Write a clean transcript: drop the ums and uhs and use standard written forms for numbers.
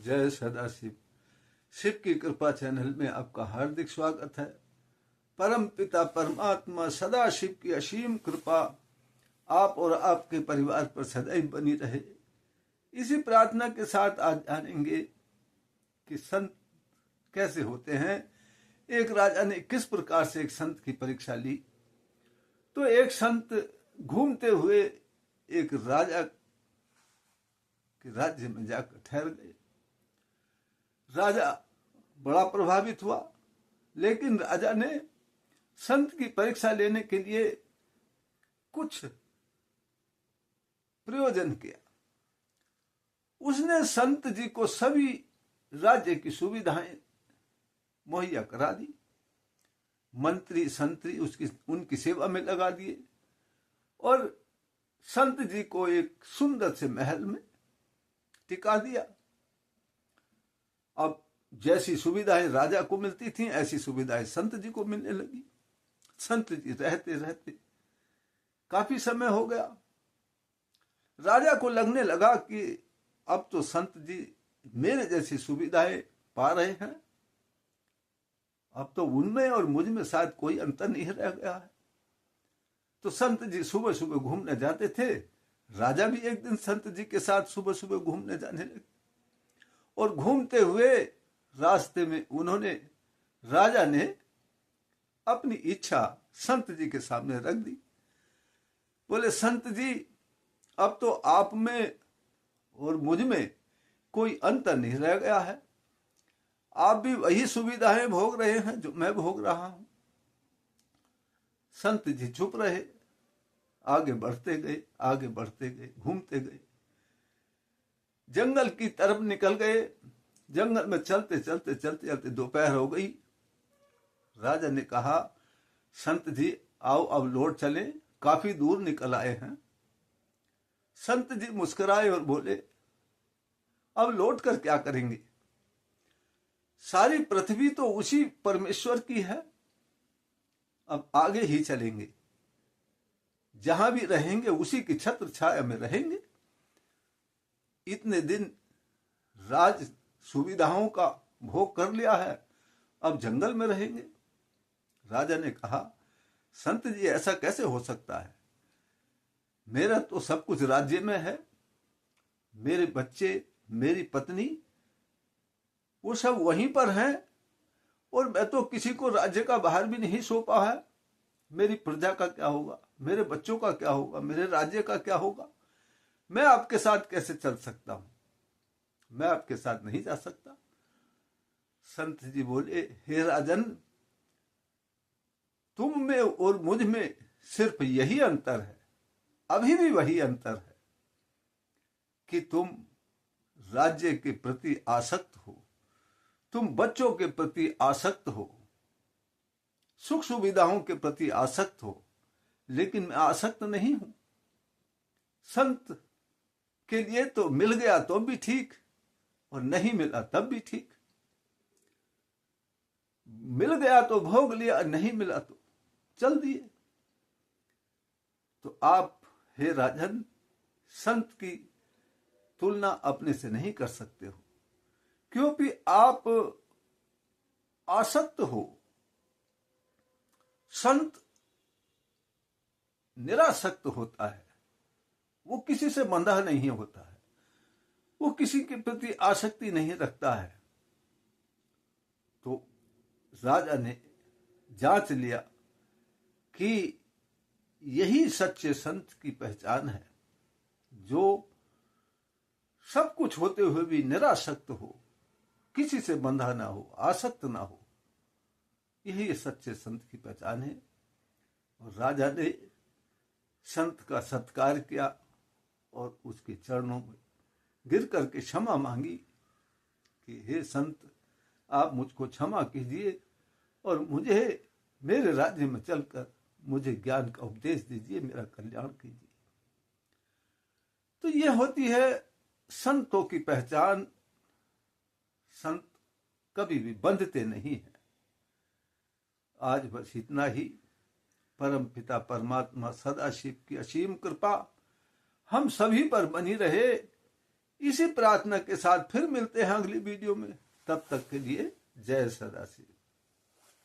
जय सदाशिव। शिव की कृपा चैनल में आपका हार्दिक स्वागत है। परम पिता परमात्मा सदाशिव की असीम कृपा आप और आपके परिवार पर सदैव बनी रहे, इसी प्रार्थना के साथ आज जानेंगे कि संत कैसे होते हैं। एक राजा ने किस प्रकार से एक संत की परीक्षा ली। तो एक संत घूमते हुए एक राजा के राज्य में जाकर ठहर गए। राजा बड़ा प्रभावित हुआ, लेकिन राजा ने संत की परीक्षा लेने के लिए कुछ प्रयोजन किया। उसने संत जी को सभी राज्य की सुविधाएं मुहैया करा दी। मंत्री संतरी उनकी सेवा में लगा दिए और संत जी को एक सुंदर से महल में टिका दिया। अब जैसी सुविधाएं राजा को मिलती थीं, ऐसी सुविधाएं संत जी को मिलने लगी। संत जी रहते रहते काफी समय हो गया। राजा को लगने लगा कि अब तो संत जी मेरे जैसी सुविधाएं पा रहे हैं, अब तो उनमें और मुझ में शायद कोई अंतर नहीं रह गया है। तो संत जी सुबह सुबह घूमने जाते थे। राजा भी एक दिन संत जी के साथ सुबह सुबह घूमने जाने लगे और घूमते हुए रास्ते में राजा ने अपनी इच्छा संत जी के सामने रख दी। बोले, संत जी, अब तो आप में और मुझ में कोई अंतर नहीं रह गया है। आप भी वही सुविधाएं भोग रहे हैं जो मैं भोग रहा हूं। संत जी चुप रहे, आगे बढ़ते गए, आगे बढ़ते गए, घूमते गए, जंगल की तरफ निकल गए। जंगल में चलते चलते चलते चलते दोपहर हो गई। राजा ने कहा, संत जी आओ अब लौट चले, काफी दूर निकल आए हैं। संत जी मुस्कुराए और बोले, अब लौट कर क्या करेंगे? सारी पृथ्वी तो उसी परमेश्वर की है, अब आगे ही चलेंगे। जहां भी रहेंगे उसी की छत्र छाया में रहेंगे। इतने दिन राज सुविधाओं का भोग कर लिया है, अब जंगल में रहेंगे। राजा ने कहा, संत जी ऐसा कैसे हो सकता है? मेरा तो सब कुछ राज्य में है, मेरे बच्चे, मेरी पत्नी, वो सब वहीं पर हैं और मैं तो किसी को राज्य का बाहर भी नहीं सौंपा है। मेरी प्रजा का क्या होगा? मेरे बच्चों का क्या होगा? मेरे राज्य का क्या होगा? मैं आपके साथ कैसे चल सकता हूं? मैं आपके साथ नहीं जा सकता। संत जी बोले, हे राजन, तुम में और मुझ में सिर्फ यही अंतर है, अभी भी वही अंतर है कि तुम राज्य के प्रति आसक्त हो, तुम बच्चों के प्रति आसक्त हो, सुख सुविधाओं के प्रति आसक्त हो, लेकिन मैं आसक्त नहीं हूं। संत के लिए तो मिल गया तो भी ठीक और नहीं मिला तब भी ठीक। मिल गया तो भोग लिया, नहीं मिला तो चल दिए। तो आप हे राजन, संत की तुलना अपने से नहीं कर सकते हो, क्योंकि आप आसक्त हो। संत निरासक्त होता है, वो किसी से बंधा नहीं होता है, वो किसी के प्रति आसक्ति नहीं रखता है। तो राजा ने जांच लिया कि यही सच्चे संत की पहचान है, जो सब कुछ होते हुए भी निरासक्त हो, किसी से बंधा ना हो, आसक्त ना हो। यही सच्चे संत की पहचान है। और राजा ने संत का सत्कार किया और उसके चरणों में गिर करके क्षमा मांगी कि हे संत, आप मुझको क्षमा कीजिए और मुझे मेरे राज्य में चलकर मुझे ज्ञान का उपदेश दीजिए, मेरा कल्याण कीजिए। तो यह होती है संतों की पहचान। संत कभी भी बंधते नहीं है। आज बस इतना ही। परम पिता परमात्मा सदाशिव की असीम कृपा हम सभी पर बनी रहे। इसी प्रार्थना के साथ फिर मिलते हैं अगली वीडियो में। तब तक के लिए जय सदाशिव।